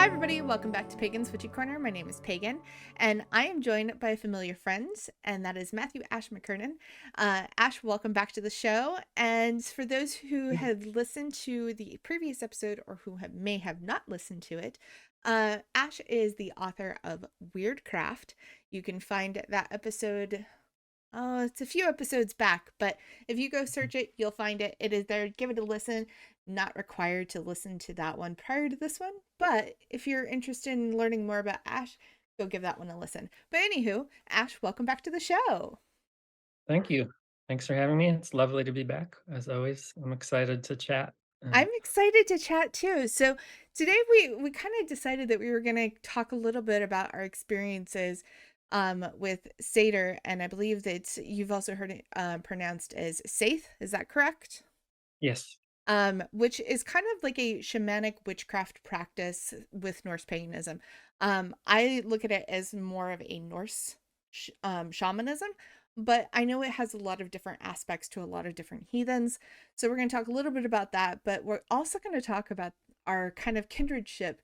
Hi, everybody. Welcome back to Pagan's Witchy Corner. My name is Pagan, and I am joined by a familiar friend, and that is Matthew Ash McKernan. Ash, welcome back to the show. And for those who had listened to the previous episode or who may have not listened to it, Ash is the author of Wyrdcraft. You can find that episode. Oh, it's a few episodes back, but if you go search it, you'll find it. It is there. Give it a listen. Not required to listen to that one prior to this one, but if you're interested in learning more about Ash, go give that one a listen. But anywho, Ash, welcome back to the show. Thank you. Thanks for having me. It's lovely to be back, as always. I'm excited to chat. I'm excited to chat too. So today we kind of decided that we were going to talk a little bit about our experiences with Seidr, and I believe that you've also heard it pronounced as Saith. Is that correct? Yes. Which is kind of like a shamanic witchcraft practice with Norse paganism. I look at it as more of a Norse shamanism, but I know it has a lot of different aspects to a lot of different heathens. So we're going to talk a little bit about that, but we're also going to talk about our kind of kindredship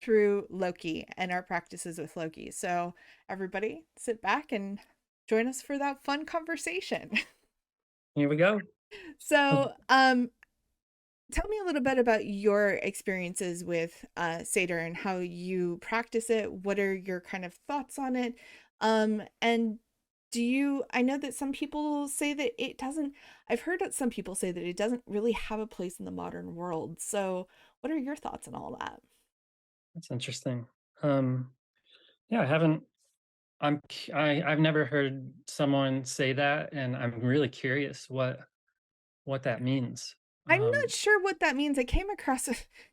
through Loki and our practices with Loki. So everybody sit back and join us for that fun conversation. Here we go. So, tell me a little bit about your experiences with Seder and how you practice it. What are your kind of thoughts on it? And I know that some people say that it doesn't, I've heard that some people say that it doesn't really have a place in the modern world. So, what are your thoughts on all that? That's interesting. Um, yeah, I haven't. I've never heard someone say that, and I'm really curious what that means. I'm not sure what that means. I came across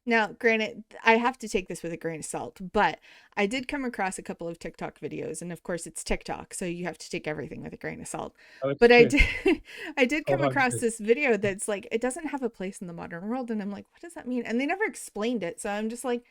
now, granted, I have to take this with a grain of salt, but I did come across a couple of TikTok videos, and of course it's TikTok, so you have to take everything with a grain of salt. Oh, it's But I true. did I did come across Wholeheartedly. this video that's like it doesn't have a place in the modern world, and I'm like, what does that mean? And they never explained it, so I'm just like,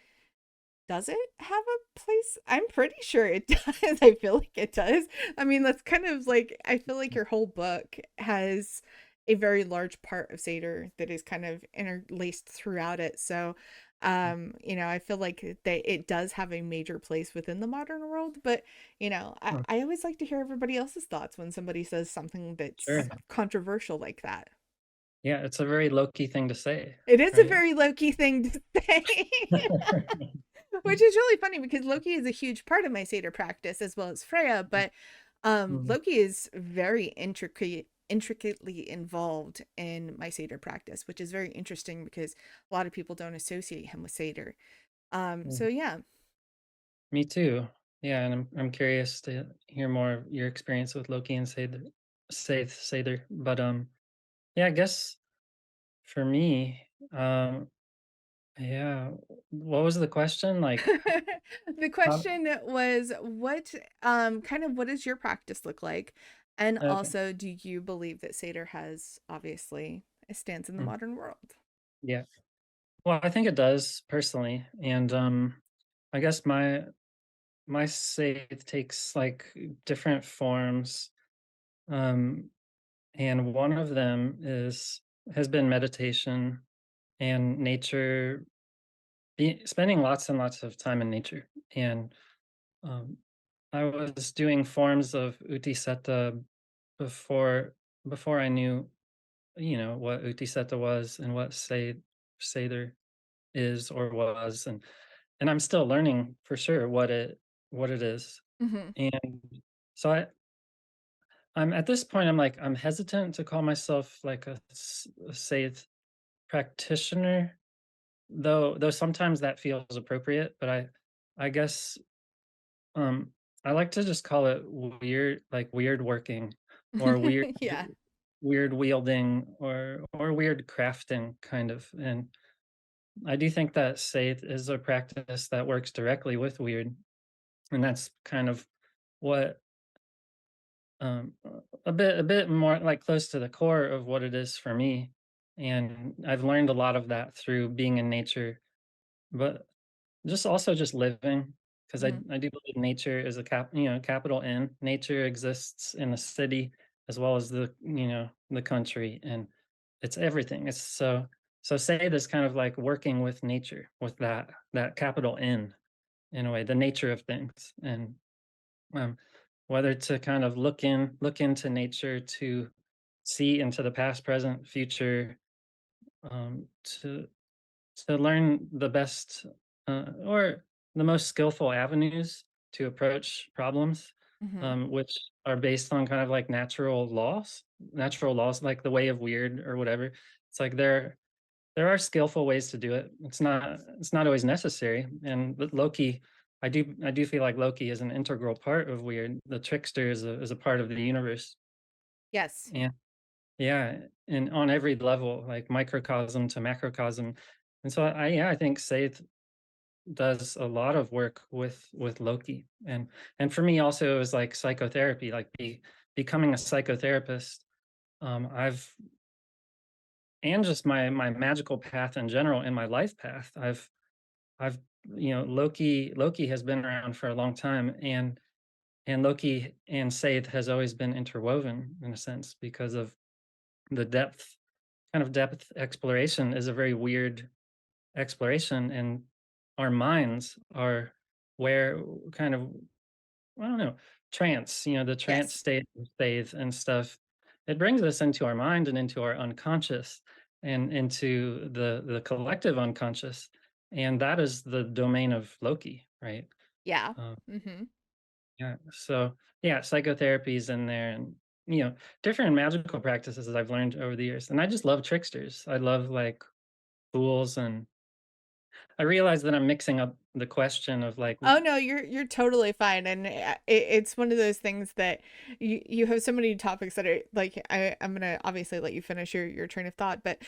does it have a place? I'm pretty sure it does. I feel like it does. I mean, that's kind of like I feel like your whole book has a very large part of Seder that is kind of interlaced throughout it. So, I feel like it does have a major place within the modern world, but Huh, I always like to hear everybody else's thoughts when somebody says something that's sure. controversial like that. Yeah, it's a very low-key thing to say, It is a right? very low-key thing to say. Which is really funny because Loki is a huge part of my Seder practice as well as Freya, but Mhm. Loki is very intricately involved in my Seder practice, which is very interesting because a lot of people don't associate him with Seder. So Mm. yeah. Me too. Yeah, and I'm curious to hear more of your experience with Loki and Seder. But yeah, I guess for me, yeah, what was the question? Like, The how, question was what does your practice look like? And okay, also, do you believe that Seder has obviously a stance in the mm, modern world? yeah. Well, I think it does personally, and I guess my faith takes like different forms, um, and one of them is has been meditation and nature, spending lots and lots of time in nature, and um, I was doing forms of utiseta before before I knew, what utiseta was and what seder is or was, and I'm still learning for sure what it is. Hmm. And so I'm at this point, I'm hesitant to call myself like a sage practitioner, though sometimes that feels appropriate, but I guess um I like to just call it weird, like weird working, or Yeah. weird wielding, or weird crafting kind of. And I do think that Saith is a practice that works directly with weird, and that's kind of what a bit more like close to the core of what it is for me. And I've learned a lot of that through being in nature, but just living, because I Hmm. I do believe nature is capital N. Nature exists in the city as well as the country, and it's everything. It's so say this kind of like working with nature with that capital N. in a way, the nature of things, and um, whether to kind of look into nature to see into the past, present, future, to learn the best or the most skillful avenues to approach problems, Hmm. which are based on kind of like natural laws, like the way of weird or whatever. It's like there are skillful ways to do it. It's not always necessary. And with Loki, I do feel like Loki is an integral part of weird. The trickster is a part of the universe. Yes. And yeah, and on every level, like microcosm to macrocosm. And so I think Saith does a lot of work with Loki. And for me also it was like psychotherapy, like becoming a psychotherapist. I've and just my magical path in general and my life path. I've Loki has been around for a long time, and Loki and Saith has always been interwoven in a sense because of the depth exploration is a very weird exploration, and our minds are where kind of, I don't know, trance, the trance Yes. state of faith and stuff. It brings us into our mind and into our unconscious and into the collective unconscious. And that is the domain of Loki, right? Yeah. Uh, Hmm. yeah. So yeah, psychotherapy is in there, and you know, different magical practices that I've learned over the years. And I just love tricksters. I love like fools, and I realize that I'm mixing up the question of like, Oh no, you're totally fine, and it's one of those things that you have so many topics that are like I'm gonna obviously let you finish your train of thought, but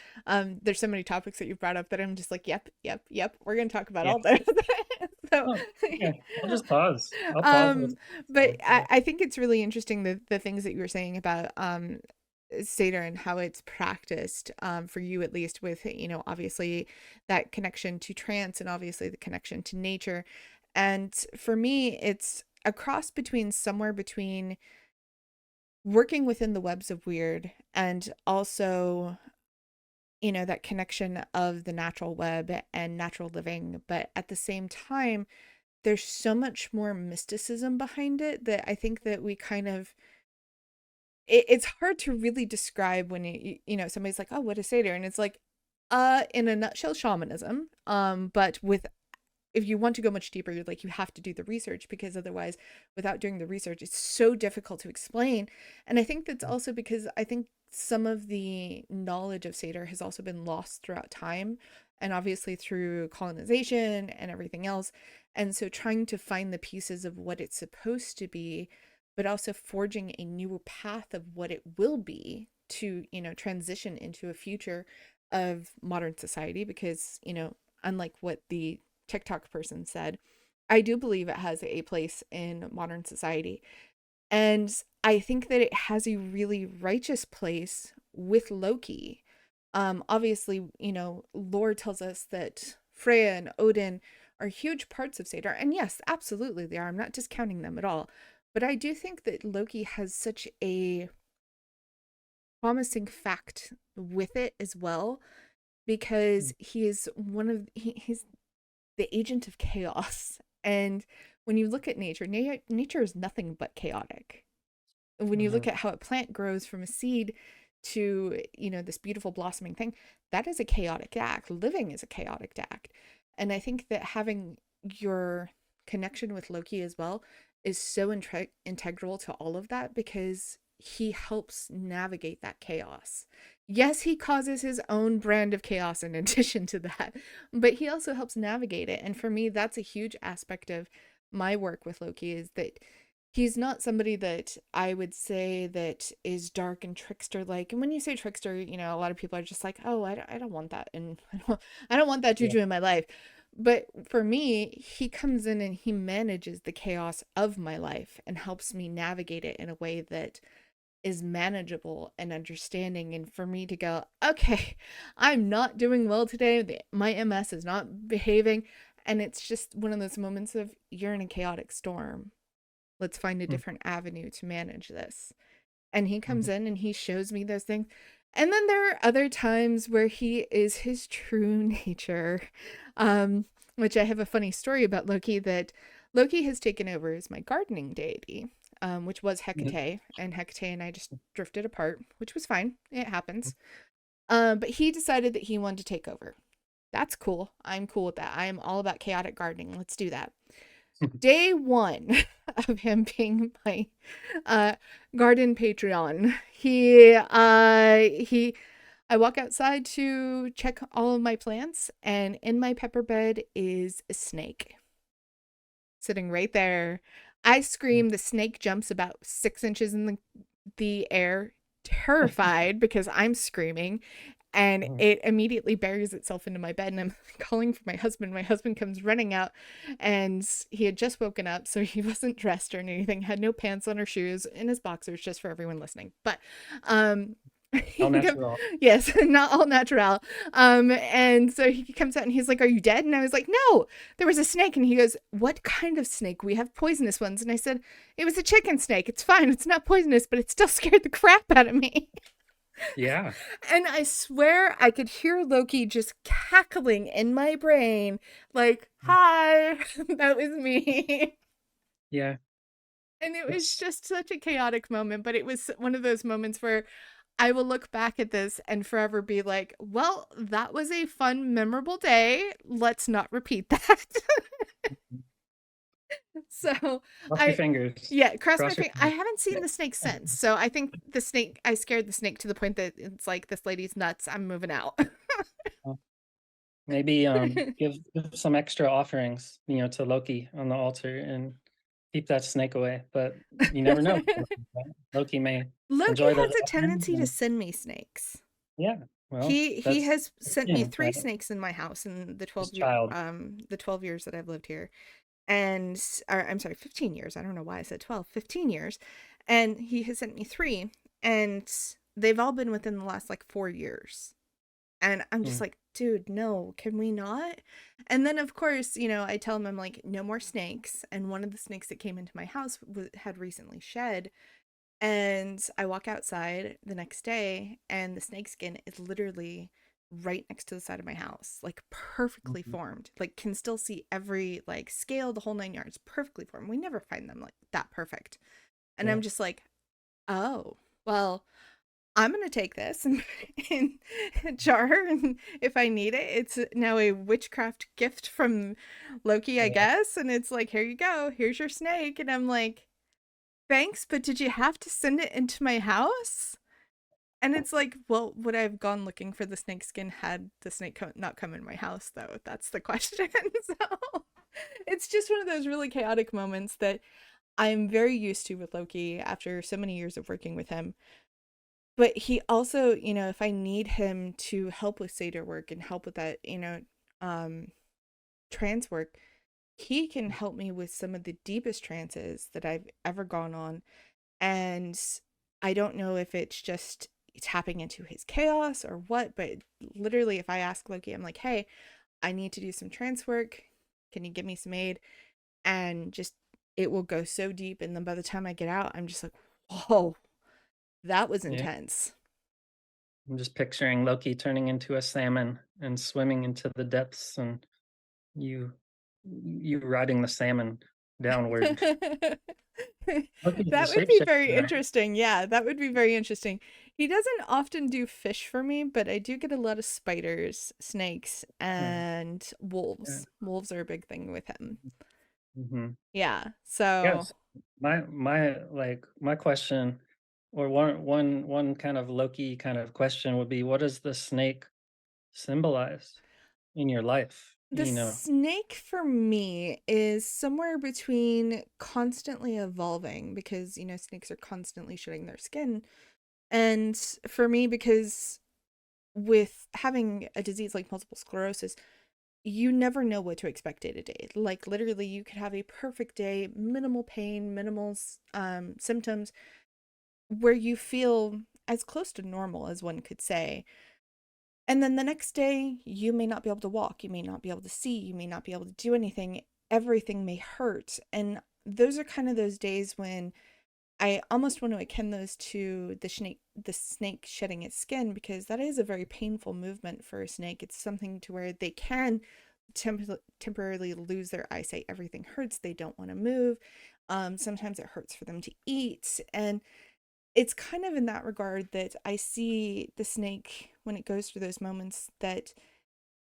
there's so many topics that you've brought up that I'm just like yep, yep, yep, we're gonna talk about yeah. all those. So Oh, okay. I'll just pause. I'll pause um this. but I think it's really interesting the things that you were saying about Seder and how it's practiced for you, at least with obviously that connection to trance and obviously the connection to nature. And for me it's a cross between somewhere between working within the webs of weird and also that connection of the natural web and natural living, but at the same time there's so much more mysticism behind it that I think that we kind of it's hard to really describe when somebody's like, oh, what is Seder, and it's like in a nutshell, shamanism, but with if you want to go much deeper, you're like you have to do the research, because otherwise without doing the research it's so difficult to explain. And I think that's also because I think some of the knowledge of Seder has also been lost throughout time, and obviously through colonization and everything else. And so trying to find the pieces of what it's supposed to be, but also forging a new path of what it will be to transition into a future of modern society, because unlike what the TikTok person said, I do believe it has a place in modern society. And I think that it has a really righteous place with Loki. Obviously, lore tells us that Freya and Odin are huge parts of Seidr. And yes, absolutely they are. I'm not discounting them at all. But I do think that Loki has such a promising fact with it as well, because he is he's the agent of chaos. And when you look at nature, nature is nothing but chaotic. When you look Mhm. at how a plant grows from a seed to, this beautiful blossoming thing, that is a chaotic act. Living is a chaotic act. And I think that having your connection with Loki as well is so integral to all of that, because he helps navigate that chaos. Yes, he causes his own brand of chaos in addition to that, but he also helps navigate it. And for me, that's a huge aspect of my work with Loki, is that he's not somebody that I would say that is dark and trickster like. And when you say trickster, a lot of people are just like, oh, I don't want that. And I don't want that Yeah. juju in my life. But for me, he comes in and he manages the chaos of my life and helps me navigate it in a way that is manageable and understanding. And for me to go, okay, I'm not doing well today. My MS is not behaving. And it's just one of those moments of you're in a chaotic storm. Let's find a Mm, different avenue to manage this. And he comes mhm. in and he shows me those things. And then there are other times where he is his true nature. Um, which I have a funny story about Loki, that Loki has taken over as my gardening deity, which was Mhm. Hecate, and Hecate and I just drifted apart, which was fine. It happens. But he decided that he wanted to take over. That's cool. I'm cool with that. I am all about chaotic gardening. Let's do that. Day one of him being my uh, garden Patreon, I walk outside to check all of my plants, and in my pepper bed is a snake sitting right there. I scream. The snake jumps about 6 inches in the air, terrified because I'm screaming, and it immediately buries itself into my bed. And I'm calling for my husband. My husband comes running out, and he had just woken up, so he wasn't dressed or anything, had no pants on or shoes, in his boxers, just for everyone listening. But um All he come, natural. yes, not all natural. And so he comes out and he's like, "Are you dead?" And I was like, "No, there was a snake." And he goes, "What kind of snake? We have poisonous ones." And I said, "It was a chicken snake. It's fine. It's not poisonous, but it still scared the crap out of me." Yeah. And I swear I could hear Loki just cackling in my brain, like, "Hi, that was me." Yeah. And it was It's just such a chaotic moment, but it was one of those moments where I will look back at this and forever be like, well, that was a fun, memorable day. Let's not repeat that. So cross your I, fingers. yeah, cross my Cross your finger. I fingers. haven't seen the snake since. So I think I scared the snake to the point that it's like, this lady's nuts. I'm moving out. Maybe give some extra offerings, to Loki on the altar and keep that snake away. But you never know. Loki may Loki enjoy those has a offerings. tendency to And send me snakes. yeah, well, He that's has sent me him, three right? snakes in my house in His child. the 12 years that I've lived here. And or, I'm sorry, 15 years. I don't know why I said 12. 15 years. And he has sent me three, and they've all been within the last like 4 years. And I'm just Mm, like, dude, no, can we not? And then, of course, I tell him, I'm like, no more snakes. And one of the snakes that came into my house had recently shed. And I walk outside the next day, and the snake skin is literally right next to the side of my house, like perfectly mhm. formed. Like, can still see every like scale, the whole 9 yards, perfectly formed. We never find them like that perfect. And Yeah. I'm just like, oh, well, I'm gonna take this and put it in a jar, and if I need it, it's now a witchcraft gift from Loki, I Yeah. guess. And it's like, here you go, here's your snake. And I'm like, thanks, but did you have to send it into my house? And it's like, well, would I have gone looking for the snake skin had the snake not come in my house, though? That's the question. So it's just one of those really chaotic moments that I'm very used to with Loki after so many years of working with him. But he also, if I need him to help with Seidr work and help with that, um, trance work, he can help me with some of the deepest trances that I've ever gone on. And I don't know if it's just tapping into his chaos or what, but literally, if I ask Loki, I'm like, hey, I need to do some trance work. Can you give me some aid? And just, it will go so deep. And then by the time I get out, I'm just like, whoa, that was Yeah. intense. I'm just picturing Loki turning into a salmon and swimming into the depths and you you riding the salmon downward. That Loki's the would be shapeshifter, very right? interesting. Yeah, that would be very interesting. He doesn't often do fish for me, but I do get a lot of spiders, snakes, Mm, and yeah. wolves. Wolves are a big thing with him. Mhm. Yeah. So Yes. My question or one kind of Loki kind of question would be what does the snake symbolize in your life? the snake for me is somewhere between constantly evolving because, snakes are constantly shedding their skin. And for me, because with having a disease like multiple sclerosis, you never know what to expect day to day. Like literally, you could have a perfect day, minimal pain, minimal symptoms, where you feel as close to normal as one could say. And then the next day, you may not be able to walk, you may not be able to see, you may not be able to do anything. Everything may hurt. And those are kind of those days when I almost want to akin those to the snake shedding its skin, because that is a very painful movement for a snake. It's something to where they can temporarily lose their eyesight. Everything hurts. They don't want to move. Sometimes it hurts for them to eat. And it's kind of in that regard that I see the snake when it goes through those moments that,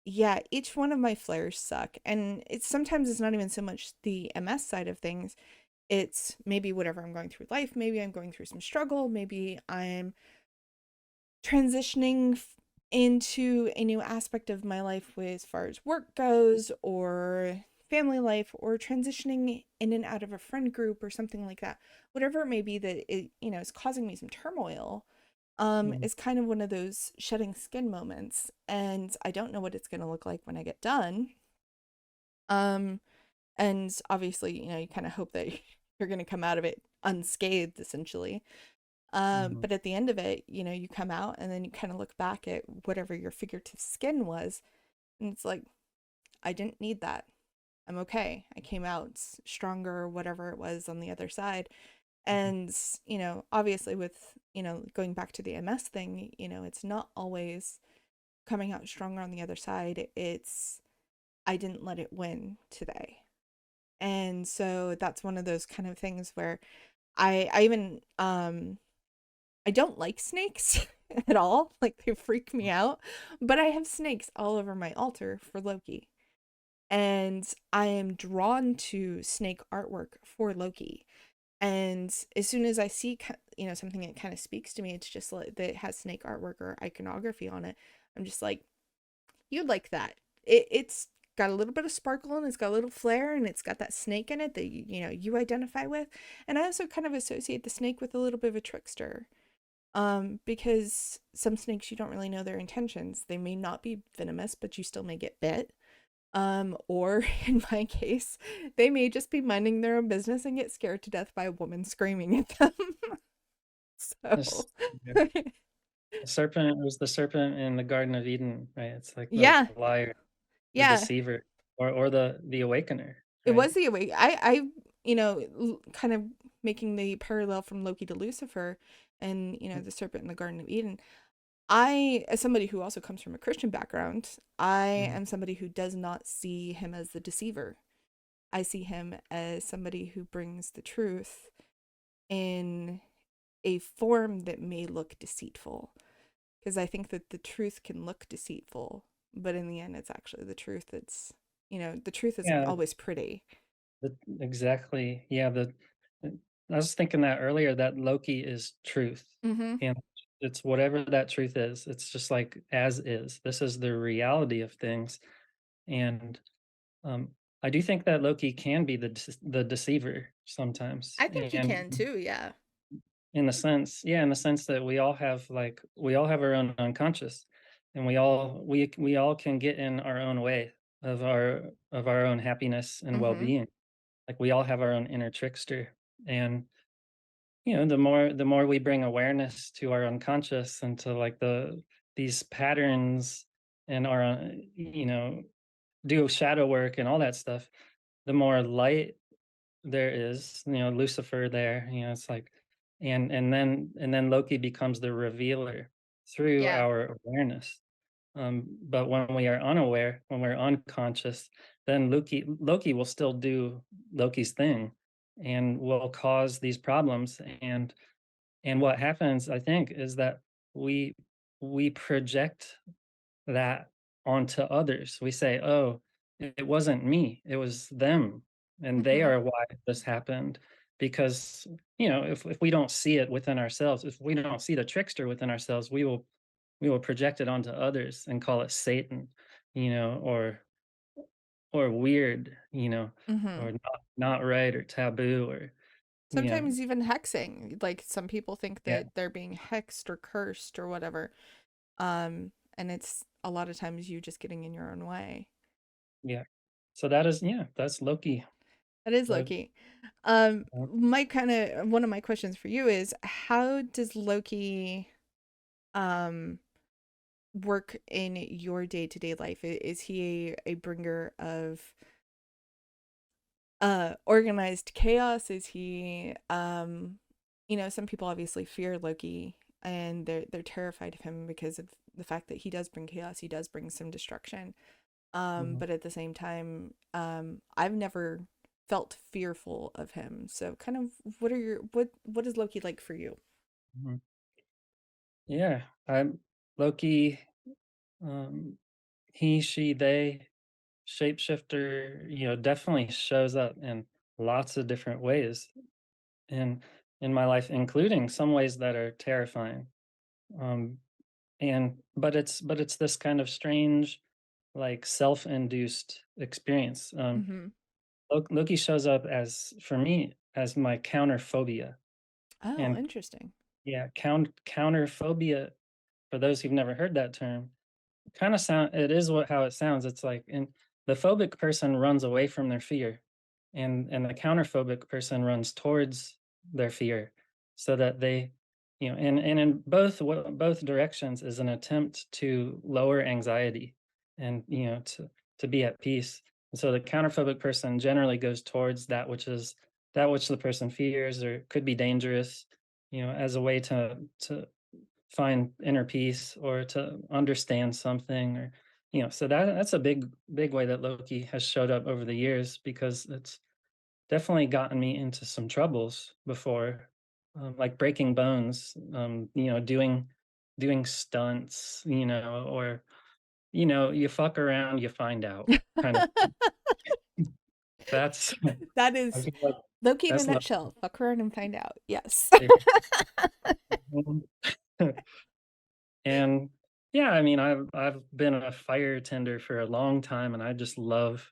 yeah, each one of my flares suck. And it's not even so much the MS side of things. It's maybe whatever I'm going through life. Maybe I'm going through some struggle. Maybe I'm transitioning into a new aspect of my life with as far as work goes or family life or transitioning in and out of a friend group or something like that. Whatever it may be that it, is causing me some turmoil, Mm, is kind of one of those shedding skin moments, and I don't know what it's going to look like when I get done. um and obviously, you kind of hope that you're going to come out of it unscathed, essentially. mhm, But at the end of it, you come out and then you kind of look back at whatever your figurative skin was, and it's like, I didn't need that. I'm okay. I came out stronger, whatever it was on the other side. mhm. And, obviously with, going back to the MS thing, it's not always coming out stronger on the other side. It's, I didn't let it win today. And so that's one of those kind of things where I even I don't like snakes at all. Like, they freak me out. But I have snakes all over my altar for Loki. And I am drawn to snake artwork for Loki. And as soon as I see, something that kind of speaks to me, it's just like that has snake artwork or iconography on it. I'm just like, you'd like that. It's got a little bit of sparkle and it's got a little flair and it's got that snake in it that you identify with. And I also kind of associate the snake with a little bit of a trickster, because some snakes, you don't really know their intentions. They may not be venomous, but you still may get bit. Or in my case, they may just be minding their own business and get scared to death by a woman screaming at them. This So, yeah, the serpent it was the serpent in the Garden of Eden, right? It's like the yeah, liar, the yeah, deceiver, or the awakener, it was right? the awake. Kind of making the parallel from Loki to Lucifer, and the serpent in the Garden of Eden. I, as somebody who also comes from a Christian background, I Mhm. am somebody who does not see him as the deceiver. I see him as somebody who brings the truth in a form that may look deceitful. Because I think that the truth can look deceitful, but in the end, it's actually the truth that's, the truth isn't Yeah, always pretty. the exactly. Yeah, I was thinking that earlier, that Loki is truth, Mm-hmm. and it's whatever that truth is. It's just like as is. This is the reality of things, and um, I do think that Loki can be the deceiver sometimes, I think he and can too, yeah. in the sense that we all have our own unconscious, and we all can get in our own way of our own happiness and Mm-hmm. well-being. Like, we all have our own inner trickster, and the more we bring awareness to our unconscious and to like these patterns and our do shadow work and all that stuff, the more light there is, Lucifer there, it's like, and then Loki becomes the revealer through Yeah. our awareness. But when we are unaware, when we're unconscious, then Loki will still do Loki's thing and will cause these problems. And what happens, I think, is that we we project that onto others. We say, "Oh, it wasn't me, it was them, and they Mm-hmm. are why this happened." Because, if we don't see it within ourselves, if we don't see the trickster within ourselves, we will project it onto others and call it Satan, or weird, Mm-hmm. or not right or taboo or, you know, Sometimes even hexing. Like, some people think yeah, that they're being hexed or cursed or whatever. And it's a lot of times you just getting in your own way. yeah. So that is, yeah, that's Loki. That is That, Loki. uh, My kind of one of my questions for you is, how does Loki um work in your day-to-day life? Is he a bringer of organized chaos? Is he some people obviously fear Loki and they're terrified of him because of the fact that he does bring chaos, he does bring some destruction. Mhm, But at the same time, I've never felt fearful of him. So kind of what is Loki like for you? mhm. Yeah, I'm Loki, um, he, she, they, shapeshifter, definitely shows up in lots of different ways in in my life, including some ways that are terrifying. Um, and but it's this kind of strange, like self-induced experience. Mm-hmm. Loki shows up as for me as my counterphobia, Oh, and interesting. yeah, counterphobia. For those who've never heard that term, kinda sound it is what how it sounds. It's like and the phobic person runs away from their fear, and the counterphobic person runs towards their fear so that they and in both directions is an attempt to lower anxiety and, to be at peace. And so the counterphobic person generally goes towards that which the person fears or could be dangerous, as a way to find inner peace or to understand something or so that's a big way that Loki has showed up over the years because it's definitely gotten me into some troubles before, like breaking bones, doing stunts, or you fuck around you find out kind of that's That I is feel like Loki in a that's Loki. nutshell. Fuck around and find out. Yes. And yeah, I mean, I've been a fire tender for a long time, and I just love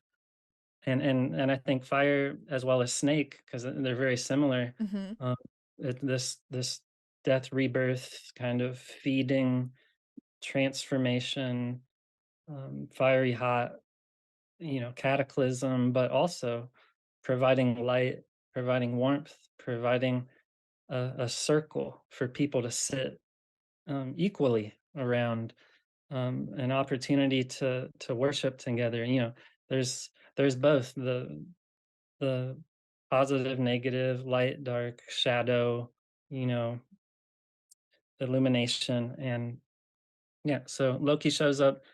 and I think fire as well as snake because they're very similar. Hmm. Um, this death rebirth kind of feeding transformation, fiery hot, cataclysm, but also providing light, providing warmth, providing a circle for people to sit equally around an opportunity to worship together. There's both the positive, negative, light, dark, shadow, you know, illumination, and yeah. So Loki shows up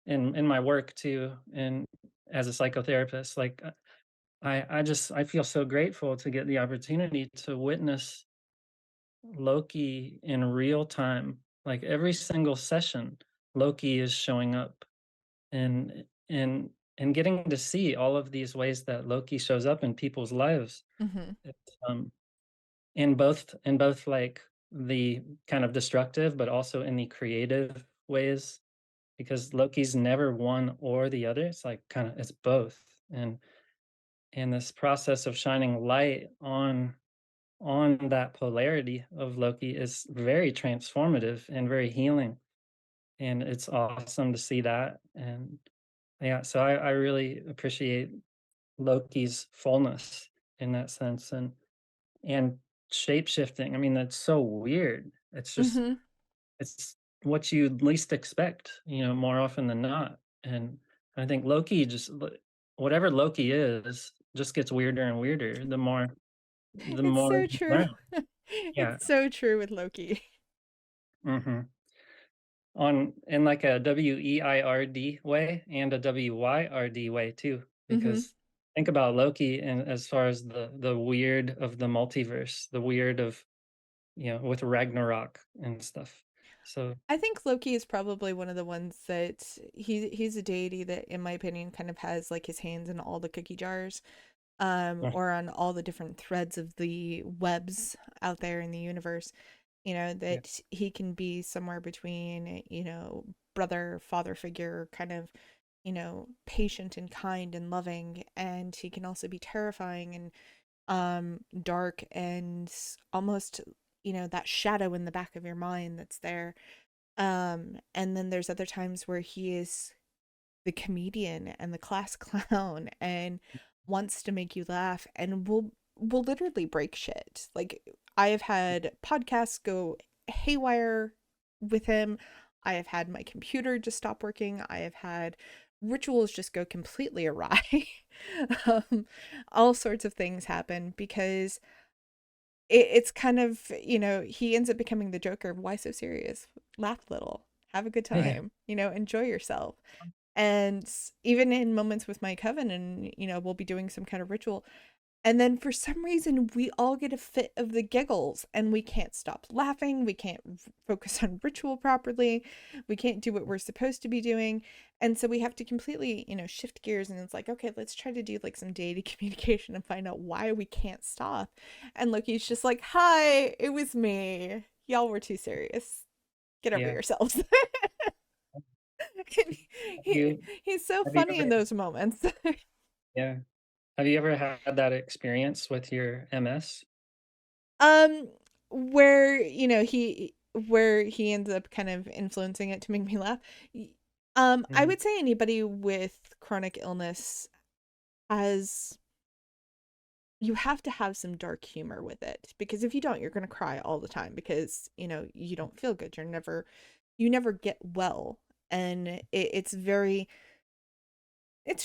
in my work too, and as a psychotherapist, like I feel so grateful to get the opportunity to witness Loki in real time. Like every single session, Loki is showing up and getting to see all of these ways that Loki shows up in people's lives. Hmm. It's, in both like the kind of destructive, but also in the creative ways, because Loki's never one or the other. It's like kind of it's both. And this process of shining light on that polarity of Loki is very transformative and very healing. And it's awesome to see that. And yeah, so I really appreciate Loki's fullness in that sense and shape shifting. I mean, that's so weird. Hmm. It's what you least expect, more often than not. And I think whatever Loki is just gets weirder and weirder the It's more so you true. learn. Yeah. It's so true with Loki. Hmm. On in like a WEIRD way and a WYRD way too, Hmm. because think about Loki and as far as the weird of the multiverse, the weird of with Ragnarok and stuff. So I think Loki is probably one of the ones that he's a deity that, in my opinion, kind of has like his hands in all the cookie jars, uh, or on all the different threads of the webs out there in the universe. yeah, That he can be somewhere between, brother, father figure, kind of, patient and kind and loving, and he can also be terrifying and dark and almost, that shadow in the back of your mind that's there. And then there's other times where he is the comedian and the class clown and wants to make you laugh and will literally break shit. Like, I have had podcasts go haywire with him. I have had my computer just stop working. I have had rituals just go completely awry. um, all sorts of things happen because it's kind of, he ends up becoming the Joker. Why so serious? Laugh a little, have a good yeah, time, enjoy yourself. And even in moments with my coven, and we'll be doing some kind of ritual, and then for some reason we all get a fit of the giggles and we can't stop laughing, we can't focus on ritual properly, we can't do what we're supposed to be doing. And so we have to completely, shift gears, and it's like, okay, let's try to do like some deity communication and find out why we can't stop. And Loki's just like, hi, it was me, y'all were too serious, get over Yeah. yourselves. Have he, you he's so have you funny in ever those moments. yeah. Have you ever had that experience with your MS? Um, where, where he ends up kind of influencing it to make me laugh. I Mhm. would say anybody with chronic illness has you have to have some dark humor with it, because if you don't, you're going to cry all the time, because, you don't feel good. You never get well. And it's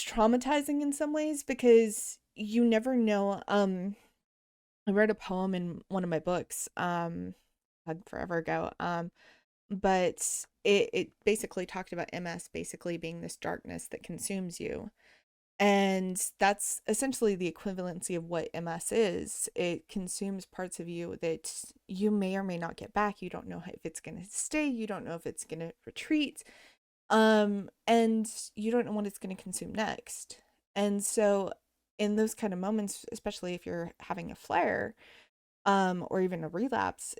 traumatizing in some ways, because you never know. I read a poem in one of my books, forever ago. But it basically talked about MS basically being this darkness that consumes you. And that's essentially the equivalency of what MS is. It consumes parts of you that you may or may not get back. You don't know if it's going to stay. You don't know if it's going to retreat. And you don't know what it's going to consume next. And so in those kind of moments, especially if you're having a flare, or even a relapse,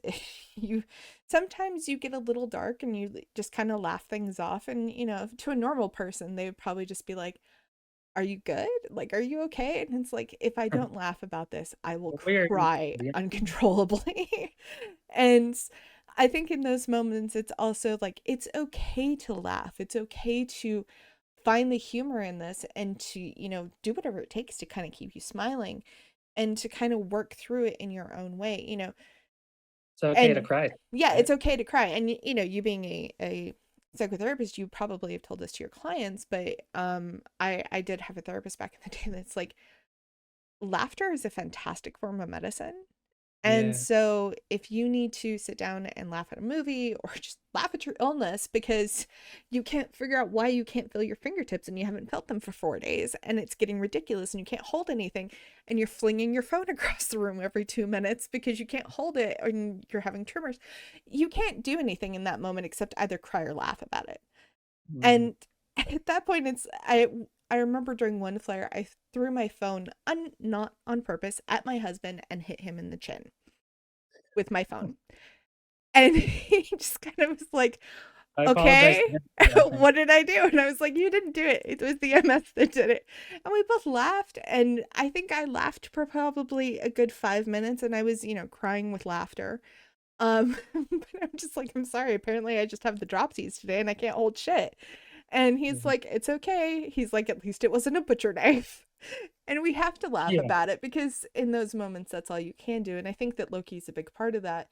you sometimes you get a little dark and you just kind of laugh things off. And to a normal person, they would probably just be like, are you good? Like, are you okay? And it's like, if I don't laugh about this, I will Weird. cry Yeah. uncontrollably. And I think in those moments, it's also like, it's okay to laugh. It's okay to find the humor in this, and to, do whatever it takes to kind of keep you smiling, and to kind of work through it in your own way, It's okay to and cry, yeah, right? it's okay to cry. And you being a psychotherapist, you probably have told this to your clients, but I did have a therapist back in the day that's like, laughter is a fantastic form of medicine. And Yeah. so if you need to sit down and laugh at a movie, or just laugh at your illness because you can't figure out why you can't feel your fingertips and you haven't felt them for 4 days and it's getting ridiculous and you can't hold anything, and you're flinging your phone across the room every 2 minutes because you can't hold it and you're having tremors, you can't do anything in that moment except either cry or laugh about it. Mhm. And at that point, I remember during one flare, I threw my phone, not on purpose, at my husband and hit him in the chin with my phone. And he just kind of was like, I apologize okay, to him for laughing. what did I do? And I was like, you didn't do it. It was the MS that did it. And we both laughed. And I think I laughed for probably a good 5 minutes, and I was, crying with laughter. But I'm just like, I'm sorry. Apparently, I just have the dropsies today and I can't hold shit. And he's Mhm. like, it's okay. He's like, at least it wasn't a butcher knife. And we have to laugh Yeah. about it, because in those moments, that's all you can do. And I think that Loki's a big part of that,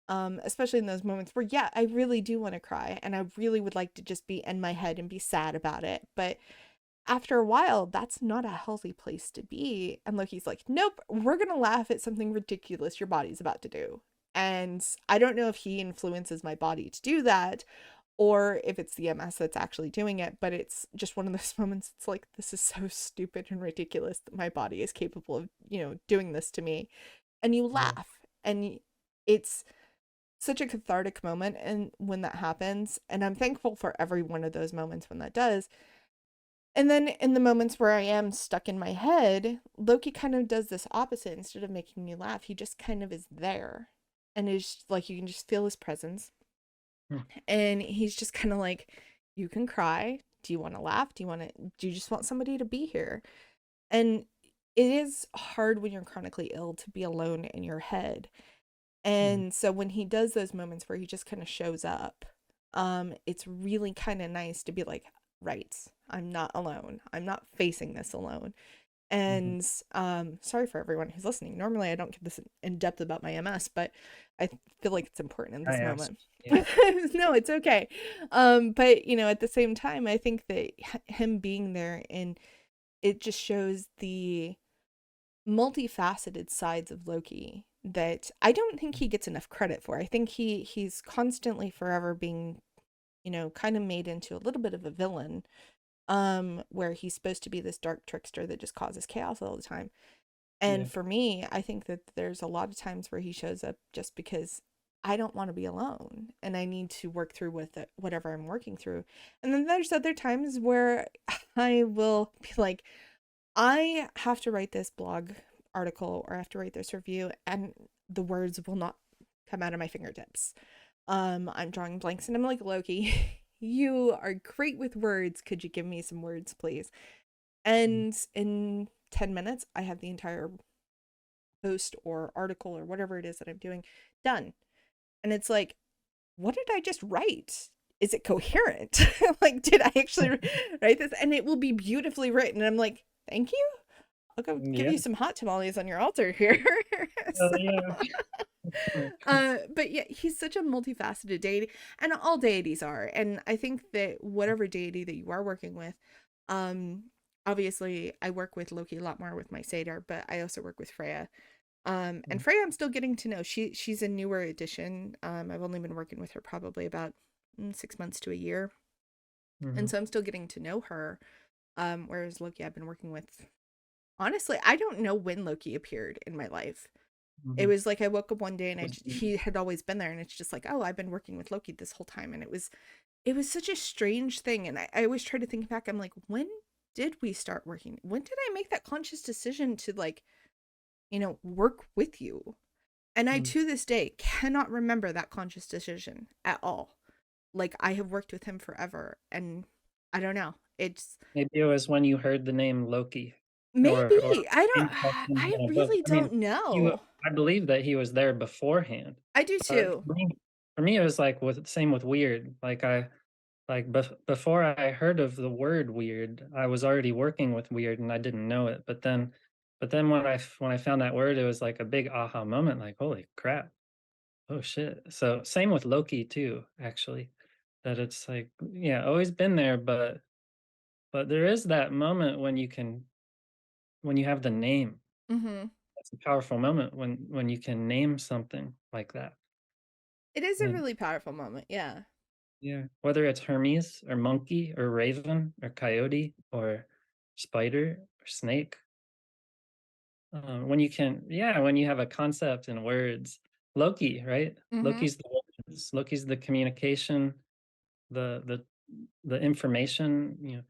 especially in those moments where, yeah, I really do want to cry and I really would like to just be in my head and be sad about it. But after a while, that's not a healthy place to be. And Loki's like, nope, we're going to laugh at something ridiculous your body's about to do. And I don't know if he influences my body to do that, or if it's the MS that's actually doing it, but it's just one of those moments. It's like, this is so stupid and ridiculous that my body is capable of, doing this to me. And you Yeah. laugh, and it's such a cathartic moment, and when that happens, and I'm thankful for every one of those moments when that does. And then in the moments where I am stuck in my head, Loki kind of does this opposite. Instead of making me laugh, he just kind of is there, and is like, you can just feel his presence. Mm. And he's just kind of like, you can cry. Do you want to laugh? Do you just want somebody to be here? And it is hard when you're chronically ill to be alone in your head. Mhm. And so when he does those moments where he just kind of shows up, it's really kind of nice to be like, right, I'm not alone. I'm not facing this alone. Mhm. And sorry for everyone who's listening. Normally I don't get this in depth about my MS, but I feel like it's important in I this moment. asked. Yeah. No, it's okay. But at the same time, I think that him being there, and it just shows the multifaceted sides of Loki that I don't think he gets enough credit for. I think he's constantly forever being, kind of made into a little bit of a villain, where he's supposed to be this dark trickster that just causes chaos all the time. And Yeah. for me, I think that there's a lot of times where he shows up just because I don't want to be alone and I need to work through with it, whatever I'm working through. And then there's other times where I will be like, I have to write this blog article or I have to write this review, and the words will not come out of my fingertips. I'm drawing blanks and I'm like, Loki, you are great with words. Could you give me some words, please? Mm. And in 10 minutes, I have the entire post or article or whatever it is that I'm doing done. And it's like, what did I just write? Is it coherent? Like, did I actually write this? And it will be beautifully written. And I'm like, thank you. I'll go give Yeah. you some hot tamales on your altar here. So, Yeah. but yeah, he's such a multifaceted deity, and all deities are. And I think that whatever deity that you are working with, um, obviously I work with Loki a lot more with my Seidr, but I also work with Freya. And Freya, I'm still getting to know. She's a newer addition. I've only been working with her probably about 6 months to a year, and Mm-hmm. so I'm still getting to know her. Whereas Loki, I've been working with. Honestly, I don't know when Loki appeared in my life. It Mm-hmm. was like I woke up one day and Just, he had always been there, and it's just like, oh, I've been working with Loki this whole time, and it was such a strange thing. And I always try to think back. I'm like, when did we start working? When did I make that conscious decision to, like, work with you? And I, mm. to this day, cannot remember that conscious decision at all. Like, I have worked with him forever, and I don't know. It's Maybe it was when you heard the name Loki, or maybe I don't. came across him I in a book. really I mean, don't you. know. I believe that he was there beforehand, I do but too. for me, it was like with same with weird. Before I heard of the word weird, I was already working with weird and I didn't know it. But then when I found that word, it was like a big aha moment. Like, holy crap! Oh shit! So same with Loki too, actually. That it's like, yeah, always been there, but there is that moment when you have the name. Hmm. It's a powerful moment when you can name something like that. It is a And really powerful moment. Yeah. yeah, whether it's Hermes or monkey or raven or coyote or spider or snake, when you can, yeah, when you have a concept in words, Loki, right? Hmm. Loki's the words, Loki's the communication, the the the information.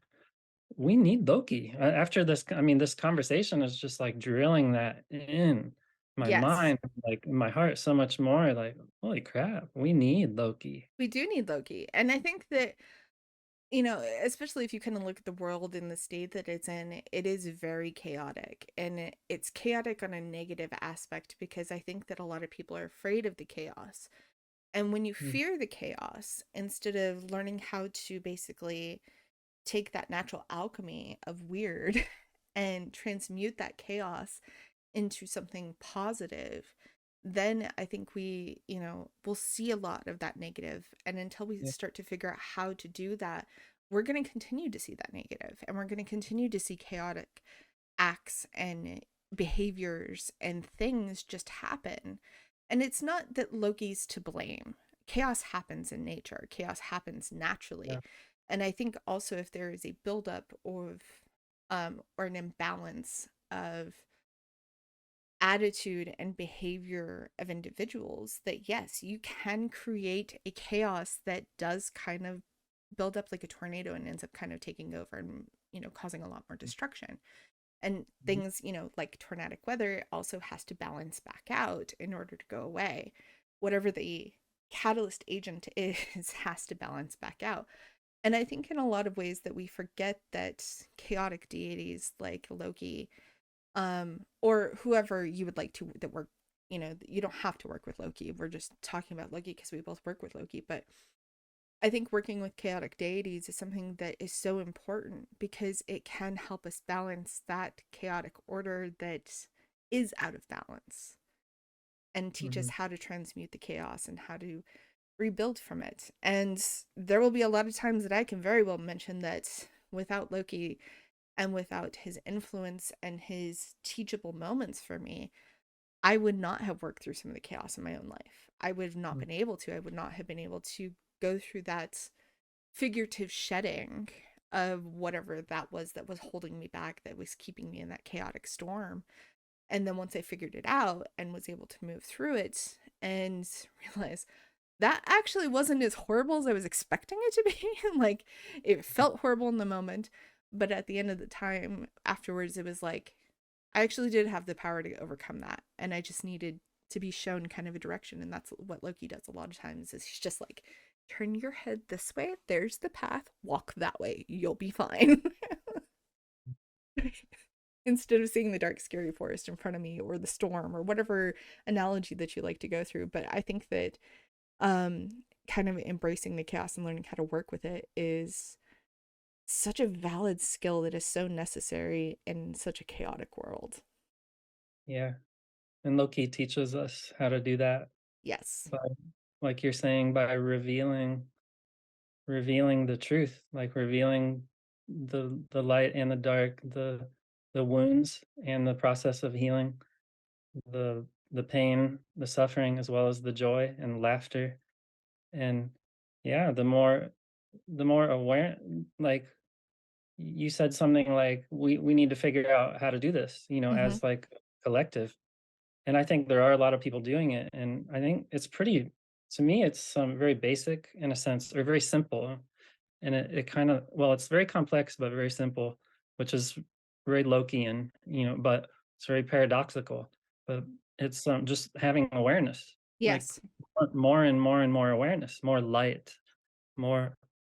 We need Loki. After this, I mean, this conversation is just like drilling that in my Yes. mind, like in my heart, so much more. Like, holy crap, we need Loki. We do need Loki. And I think that, especially if you kind of look at the world in the state that it's in, it is very chaotic. And it's chaotic on a negative aspect because I think that a lot of people are afraid of the chaos. And when you Mm, fear the chaos, instead of learning how to basically take that natural alchemy of weird and transmute that chaos into something positive, then I think we'll see a lot of that negative. And until we yeah, start to figure out how to do that, we're going to continue to see that negative, and we're going to continue to see chaotic acts and behaviors and things just happen. And it's not that Loki's to blame. Chaos happens in nature, chaos happens yeah, naturally. And I think also if there is a buildup of or an imbalance of attitude and behavior of individuals, that yes, you can create a chaos that does kind of build up like a tornado and ends up kind of taking over and causing a lot more destruction. And mhm, things, like tornadic weather also has to balance back out in order to go away. Whatever the catalyst agent is has to balance back out. And I think in a lot of ways that we forget that chaotic deities like Loki, or whoever you would like to that work, you don't have to work with Loki. We're just talking about Loki because we both work with Loki. But I think working with chaotic deities is something that is so important because it can help us balance that chaotic order that is out of balance, and teach us mhm, how to transmute the chaos and how to rebuild from it. And there will be a lot of times that I can very well mention that without Loki and without his influence and his teachable moments for me, I would not have worked through some of the chaos in my own life. I would have not mm, been able to. I would not have been able to go through that figurative shedding of whatever that was holding me back, that was keeping me in that chaotic storm. And then once I figured it out and was able to move through it and realize that actually wasn't as horrible as I was expecting it to be. Like, it felt horrible in the moment, but at the end of the time afterwards, it was like I actually did have the power to overcome that, and I just needed to be shown kind of a direction. And that's what Loki does a lot of times, is he's just like, turn your head this way, there's the path, walk that way, you'll be fine. Instead of seeing the dark scary forest in front of me, or the storm, or whatever analogy that you like to go through. But I think that um kind of embracing the chaos and learning how to work with it is such a valid skill that is so necessary in such a chaotic world. Yeah. And Loki teaches us how to do that Yes. by, like you're saying, by revealing the truth, like revealing the light and the dark, the wounds and the process of healing, the pain, the suffering, as well as the joy and laughter. And yeah, the more aware, like you said something like we need to figure out how to do this, Mm-hmm. as like collective. And I think there are a lot of people doing it, and I think it's pretty, to me, it's very basic in a sense, or very simple. And it kind of, well, it's very complex but very simple, which is very Lokian, but it's very paradoxical. But it's just having awareness, like Yes. more and more and more awareness, more light, more,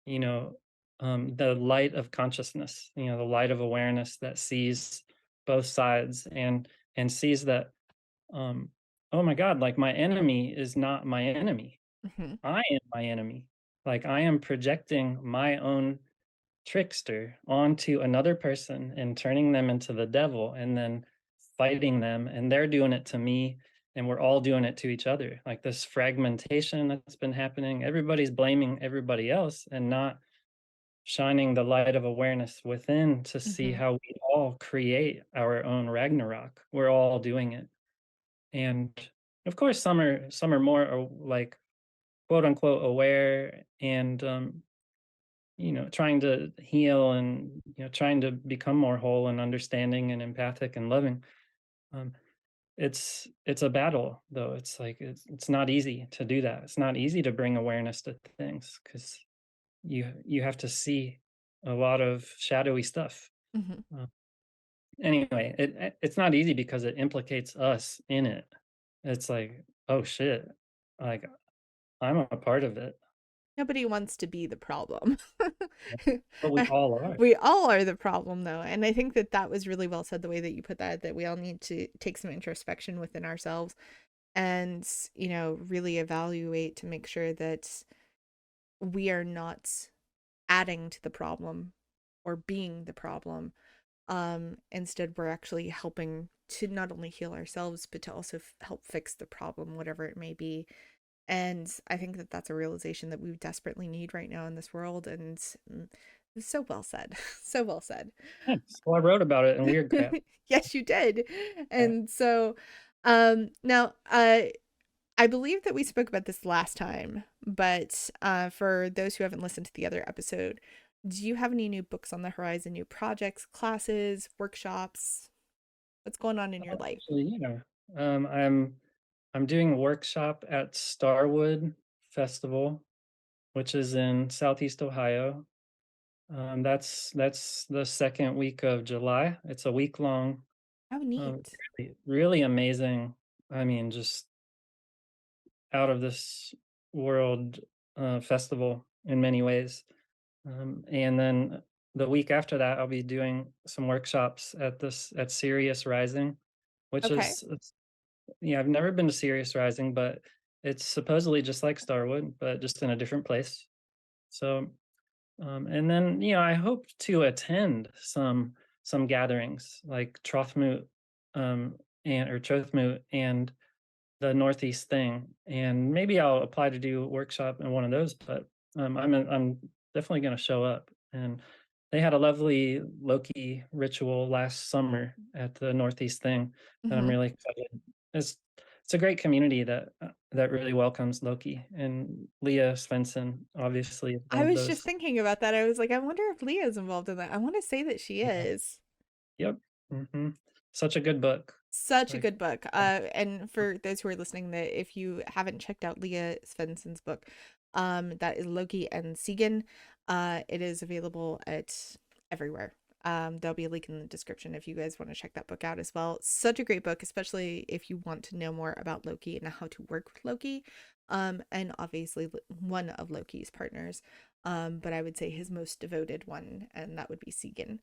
you know, the light of consciousness, the light of awareness that sees both sides, and sees that, um, oh my God, like my enemy is not my enemy. Mm-hmm. I am my enemy. Like I am projecting my own trickster onto another person and turning them into the devil, and then fighting them, and they're doing it to me, and we're all doing it to each other. Like this fragmentation that's been happening, everybody's blaming everybody else and not shining the light of awareness within to see Mm-hmm. how we all create our own Ragnarok. We're all doing it. And of course some are more, like, quote unquote aware, and trying to heal, and trying to become more whole and understanding and empathic and loving. um, it's a battle, though. It's like it's not easy to do that. It's not easy to bring awareness to things, because you have to see a lot of shadowy stuff. Mm-hmm. uh, anyway, it's not easy because it implicates us in it. It's like, oh shit, like I'm a part of it. Nobody wants to be the problem. But we all are. We all are the problem, though. And I think that that was really well said, the way that you put that, that we all need to take some introspection within ourselves and, really evaluate to make sure that we are not adding to the problem or being the problem. Instead, we're actually helping to not only heal ourselves, but to also help fix the problem, whatever it may be. And I think that that's a realization that we desperately need right now in this world. And it's so well said. So well said. Thanks. Well, I wrote about it in Weirdcraft. Yes, you did. Yeah. And so now I believe that we spoke about this last time, but for those who haven't listened to the other episode, do you have any new books on the horizon, new projects, classes, workshops? What's going on in your life? Actually, yeah. I'm doing a workshop at Starwood Festival, which is in Southeast Ohio. That's the second week of July. It's a week long, How um, neat. really amazing. I mean, just out of this world festival in many ways. And then the week after that, I'll be doing some workshops at Sirius Rising, which Okay. is, yeah, I've never been to Sirius Rising, but it's supposedly just like Starwood, but just in a different place. So, and then I hope to attend some gatherings like Trothmoot, um, and or Trothmoot, and the Northeast thing, and maybe I'll apply to do a workshop in one of those. But I'm definitely going to show up. And they had a lovely Loki ritual last summer at the Northeast thing that I'm Hmm. really excited. It's it's a great community that that really welcomes Loki, and Leah Svednsen obviously is one I of was just those. thinking about that. I was like, I wonder if Leah's involved in that. I want to say that she Yeah. is. Yep. Such a good book. Such a Like, good book. And for those who are listening, that if you haven't checked out Leah Svensson's book, that is Loki and Sigyn. It is available at everywhere. There'll be a link in the description if you guys want to check that book out as well. Such a great book, especially if you want to know more about Loki and how to work with Loki. And obviously one of Loki's partners. But I would say his most devoted one, and that would be Sigyn,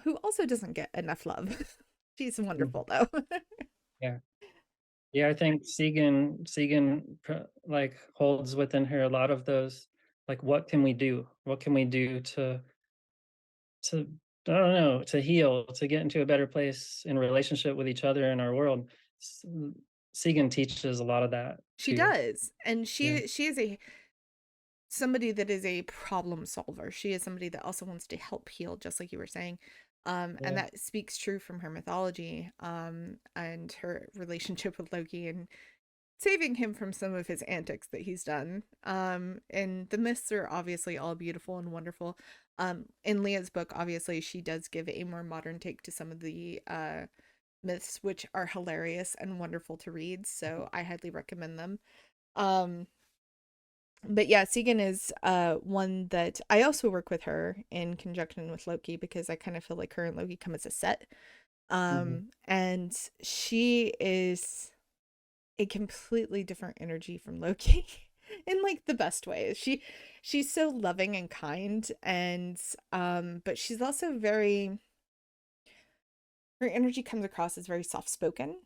who also doesn't get enough love. She's mhm, wonderful though. yeah. Yeah, I think Sigyn like holds within her a lot of those, like, what can we do? What can we do to I don't know, to heal, to get into a better place in relationship with each other and our world? S- Sigyn teaches a lot of that She too. does. And Yeah. she is a somebody that is a problem solver. She is somebody that also wants to help heal, just like you were saying. And Yeah. that speaks true from her mythology, and her relationship with Loki and saving him from some of his antics that he's done. And the myths are obviously all beautiful and wonderful. In Leah's book, obviously, she does give a more modern take to some of the myths, which are hilarious and wonderful to read. So I highly recommend them. Um, but yeah, Sigyn is one that I also work with her in conjunction with Loki, because I kind of feel like her and Loki come as a set. Mhm. And she is a completely different energy from Loki in like the best way. She's so loving and kind, and but she's also very, her energy comes across as very soft spoken.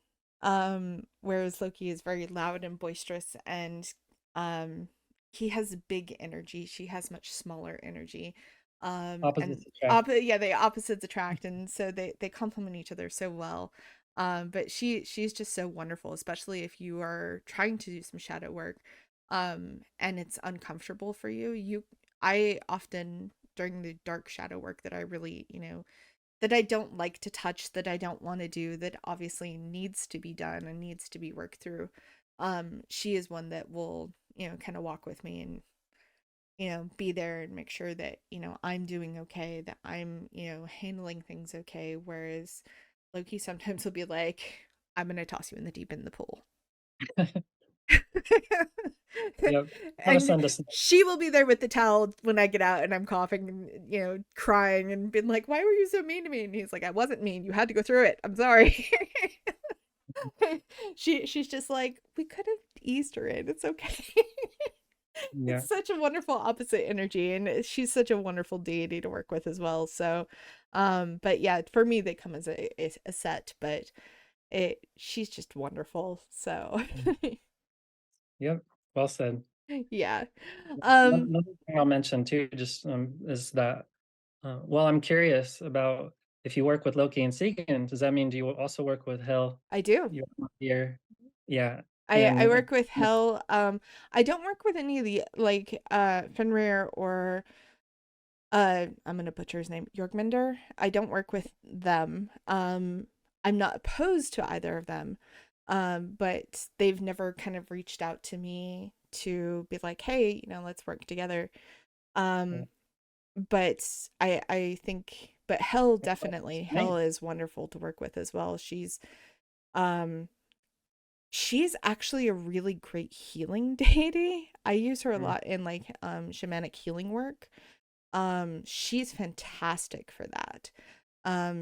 Whereas Loki is very loud and boisterous, and um he has big energy. She has much smaller energy. And Opposites attract. yeah, they opposites attract, and so they complement each other so well. But she's just so wonderful, especially if you are trying to do some shadow work, and it's uncomfortable for you. I often, during the dark shadow work that I really, that I don't like to touch, that I don't want to do, that obviously needs to be done and needs to be worked through. She is one that will, kind of walk with me and, be there and make sure that, I'm doing okay, that I'm, handling things okay. Whereas Loki sometimes will be like, I'm going to toss you in the deep end of the pool. Yep. Not a And son to son. she will be there with the towel when I get out and I'm coughing and, crying and being like, why were you so mean to me? And he's like, I wasn't mean. You had to go through it. I'm sorry. She's just like, we could have eased her in. It's okay. Yeah. It's such a wonderful opposite energy, and she's such a wonderful deity to work with as well. So, but yeah, for me, they come as a set, but she's just wonderful. So, Mm. Yep. Well said. yeah. Um, Another thing I'll mention too, just is that well, I'm curious about if you work with Loki and Sigyn, does that mean do you also work with Hel? I do. Your here? Yeah. I And work with Hell. I don't work with any of the like Fenrir or I'm gonna butcher his name, Jorgmunder. I don't work with them. I'm not opposed to either of them. But they've never kind of reached out to me to be like, hey, let's work together. yeah, Um, but I think, but Hell, well, definitely, Hell strength. is wonderful to work with as well. Um she's actually a really great healing deity. I use her a Mm, lot in like shamanic healing work. She's fantastic for that.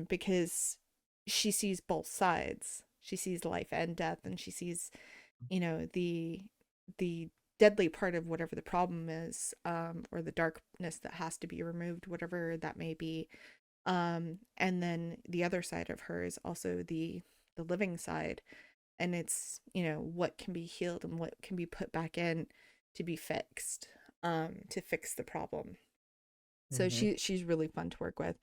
Because she sees both sides. She sees life and death, and she sees, the deadly part of whatever the problem is, or the darkness that has to be removed, whatever that may be. And then the other side of her is also the living side, and it's, what can be healed and what can be put back in to be fixed, to fix the problem. So mhm, she's really fun to work with.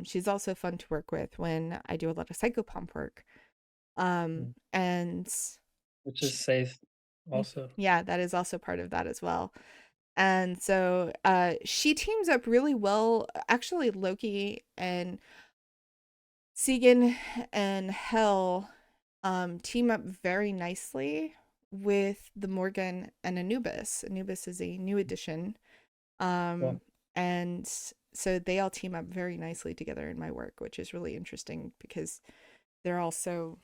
She's also fun to work with when I do a lot of psychopomp work. mm, And which is she, safe also. yeah, that is also part of that as well. And so she teams up really well. Actually, Loki and Sigyn and Hel team up very nicely with the Morgan and Anubis. Anubis is a new addition. Um, Well, and so they all team up very nicely together in my work, which is really interesting because they're all so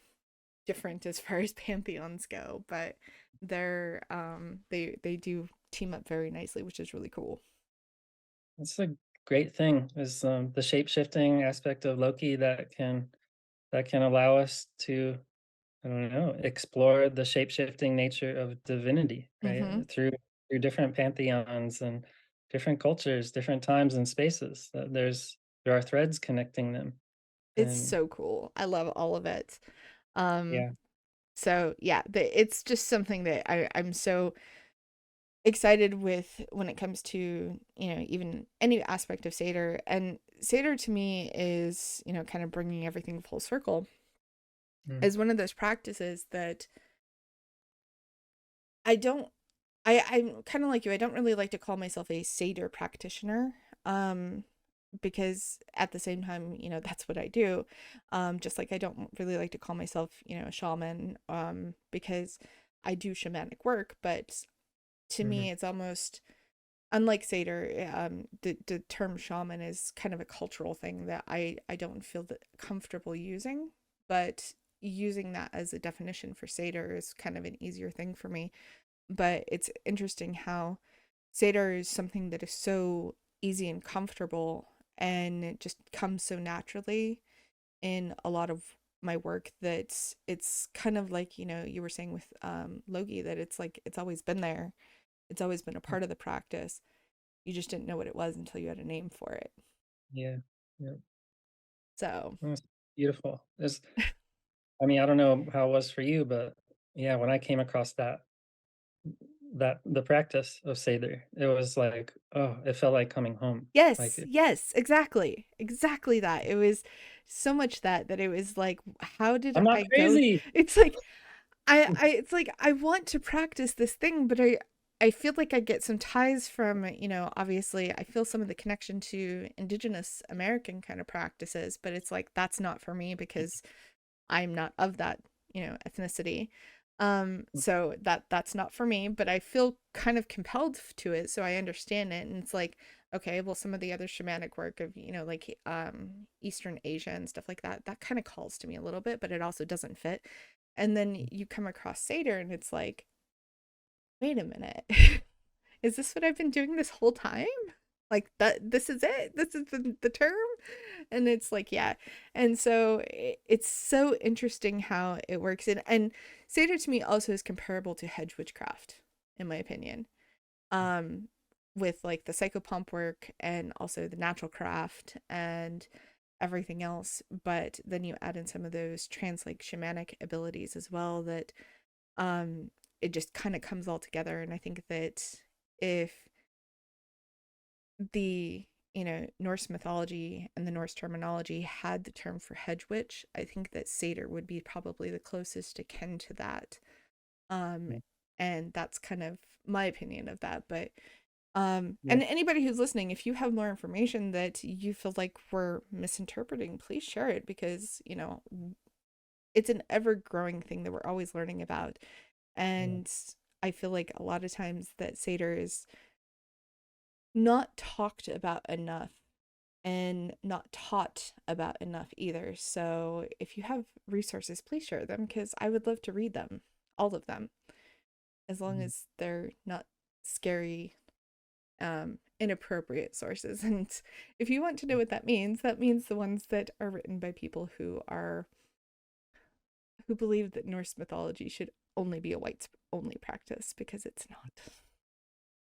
different as far as pantheons go, but they do team up very nicely, which is really cool. that's a great thing is the shape shifting aspect of Loki that can allow us to, I don't know, explore the shape shifting nature of divinity, Mm-hmm. right? Through different pantheons and different cultures, different times and spaces. There are threads connecting them, It's and so cool. I love all of it. Um, yeah. so yeah, it's just something that I'm so excited with when it comes to, even any aspect of Seidr. And Seidr to me is, kind of bringing everything full circle, Mm, is one of those practices that I don't I'm kind of like you. I don't really like to call myself a Seder practitioner. Because at the same time, that's what I do. Just like I don't really like to call myself, a shaman, because I do shamanic work, but to mhm, me it's almost unlike Seder. The term shaman is kind of a cultural thing that I don't feel that comfortable using, but using that as a definition for Seder is kind of an easier thing for me. But it's interesting how Seder is something that is so easy and comfortable, and it just comes so naturally in a lot of my work that it's kind of like, you were saying with Loki, that it's like it's always been there. It's always been a mm, part of the practice. You just didn't know what it was until you had a name for it. yeah, yeah. So, That's beautiful. I mean, I don't know how it was for you, but yeah, when I came across that the practice of Seder, it was like, oh, it felt like coming home. Like yes, yes, exactly. Exactly that. It was so much that it was like, how did I'm not I go? crazy. It's like it's like I want to practice this thing, but I feel like I get some ties from, obviously I feel some of the connection to indigenous American kind of practices, but it's like that's not for me because I'm not of that, ethnicity. So that's not for me, but I feel kind of compelled to it, so I understand it. And it's like, okay, well, some of the other shamanic work of, like Eastern Asia and stuff like that, that kind of calls to me a little bit, but it also doesn't fit. And then you come across Seder and it's like, wait a minute. Is this what I've been doing this whole time? Like that this is it? This is the term? And it's like, yeah. And so it's so interesting how it works. And Seder to me also is comparable to hedge witchcraft, in my opinion. Um, with like the psychopomp work and also the natural craft and everything else. But then you add in some of those trans like shamanic abilities as well that um it just kind of comes all together. And I think that if the Norse mythology and the Norse terminology had the term for hedge witch, I think that Satyr would be probably the closest akin to that. Um, Mm, and that's kind of my opinion of that. But yeah, and anybody who's listening, if you have more information that you feel like we're misinterpreting, please share it because it's an ever growing thing that we're always learning about. yeah, And I feel like a lot of times that Satyr is not talked about enough and not taught about enough either. So if you have resources, please share them because I would love to read them, all of them, as long mhm, as they're not scary, inappropriate sources. And if you want to know what that means the ones that are written by people who believe that Norse mythology should only be a whites only practice because it's not.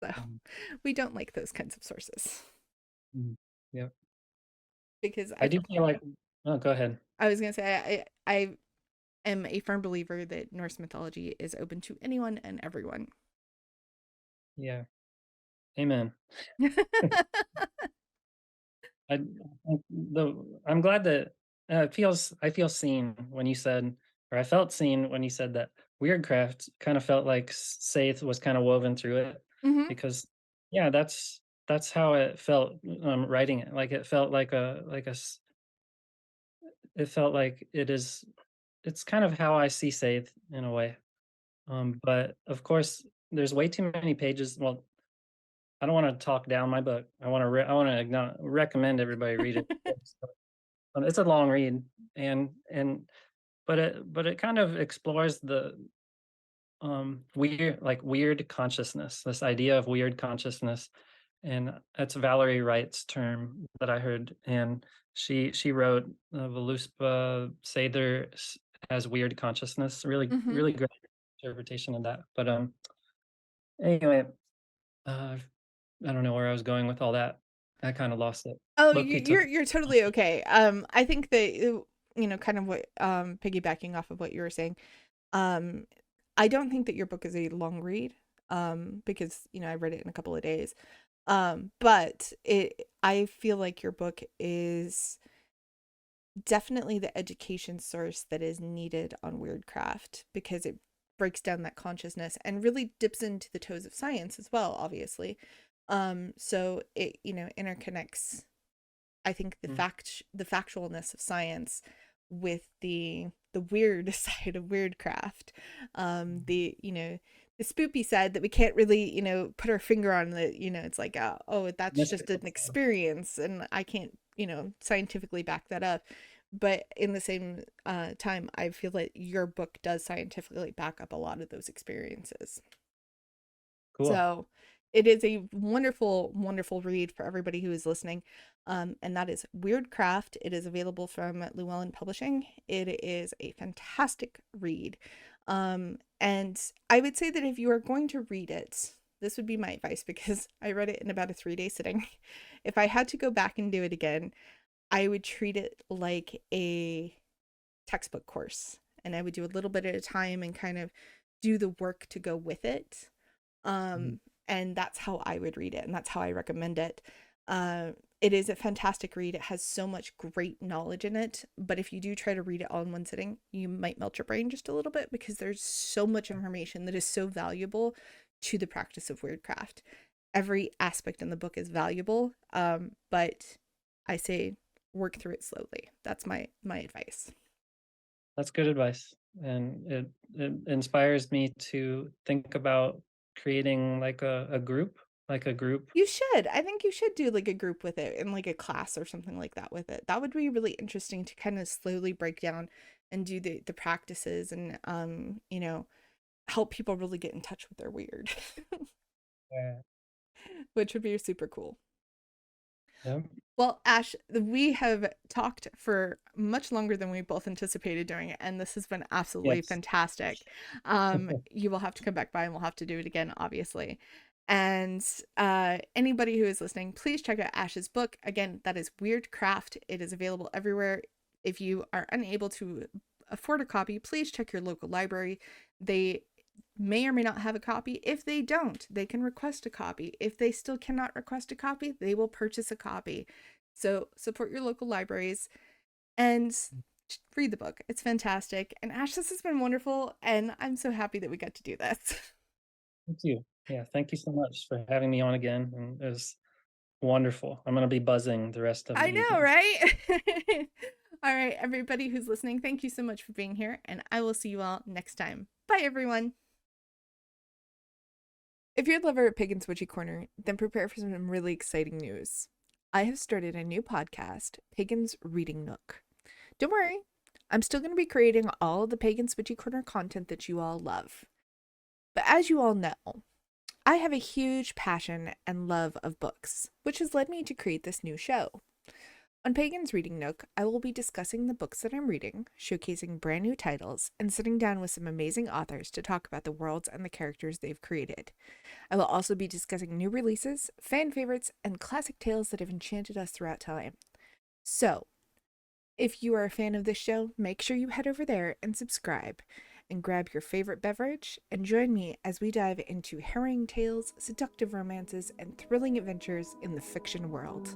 So mhm, we don't like those kinds of sources mhm. Yeah. because I do feel like, oh, go ahead. I was gonna say I am a firm believer that Norse mythology is open to anyone and everyone. Yeah. Amen. I'm glad that I feel seen when you said, or I felt seen when you said that Weirdcraft kind of felt like Saith was kind of woven through it, Hmm. because yeah, that's how it felt writing it. Like it felt like it felt like it's kind of how I see Saith in a way. But of course, there's way too many pages. Well, I don't want to talk down my book. I want to recommend everybody read it. It's a long read, and but it kind of explores the weird consciousness, this idea of weird consciousness, and that's Valerie Wright's term that I heard, and she wrote Voluspa Seidr has weird consciousness. Really Hmm. really great interpretation of that. But anyway, uh, I don't know where I was going with all that. I kind of lost it. Oh, Loki took. you're totally okay. I think that kind of what piggybacking off of what you were saying. Um, I don't think that your book is a long read. Because I read it in a couple of days. But I feel like your book is definitely the education source that is needed on Weirdcraft because it breaks down that consciousness and really dips into the toes of science as well, obviously. So it interconnects, I think, Mm, the factualness of science with the weird side of Weirdcraft. mm. The spoopy side that we can't really put our finger on, that it's like, oh, that's just Mystical an stuff. experience and I can't scientifically back that up. But in the same time, I feel like your book does scientifically back up a lot of those experiences. Cool. So it is a wonderful, wonderful read for everybody who is listening. And that is Weirdcraft. It is available from Llewellyn Publishing. It is a fantastic read. And I would say that if you are going to read it, this would be my advice because I read it in about a 3-day sitting. If I had to go back and do it again, I would treat it like a textbook course. And I would do a little bit at a time and kind of do the work to go with it. Mhm. Um, and that's how I would read it, and that's how I recommend it. It is a fantastic read. It has so much great knowledge in it, but if you do try to read it all in one sitting, you might melt your brain just a little bit because there's so much information that is so valuable to the practice of Weirdcraft. Every aspect in the book is valuable, but I say work through it slowly. That's my advice. That's good advice, and it inspires me to think about creating like a group. You should. I think you should do like a group with it and like a class or something like that with it. That would be really interesting to kind of slowly break down and do the practices and help people really get in touch with their weird, Yeah. which would be super cool. Yeah. Well, Ash, we have talked for much longer than we both anticipated doing it, and this has been absolutely Yes. fantastic. You will have to come back by and we'll have to do it again, obviously. And anybody who is listening, please check out Ash's book. Again, that is Weirdcraft. It is available everywhere. If you are unable to afford a copy, please check your local library. They may or may not have a copy. If they don't, they can request a copy. If they still cannot request a copy, they will purchase a copy. So support your local libraries and read the book. It's fantastic. And Ash, this has been wonderful. And I'm so happy that we got to do this. Thank you. Yeah, thank you so much for having me on again, and it was wonderful. I'm gonna be buzzing the rest of the I know, evening. right? All right, everybody who's listening, thank you so much for being here. And I will see you all next time. Bye, everyone. If you're a lover of Pagan's Witchy Corner, then prepare for some really exciting news. I have started a new podcast, Pagan's Reading Nook. Don't worry, I'm still going to be creating all the Pagan's Witchy Corner content that you all love. But as you all know, I have a huge passion and love of books, which has led me to create this new show. On Pagan's Reading Nook, I will be discussing the books that I'm reading, showcasing brand new titles, and sitting down with some amazing authors to talk about the worlds and the characters they've created. I will also be discussing new releases, fan favorites, and classic tales that have enchanted us throughout time. So, if you are a fan of this show, make sure you head over there and subscribe, and grab your favorite beverage, and join me as we dive into harrowing tales, seductive romances, and thrilling adventures in the fiction world.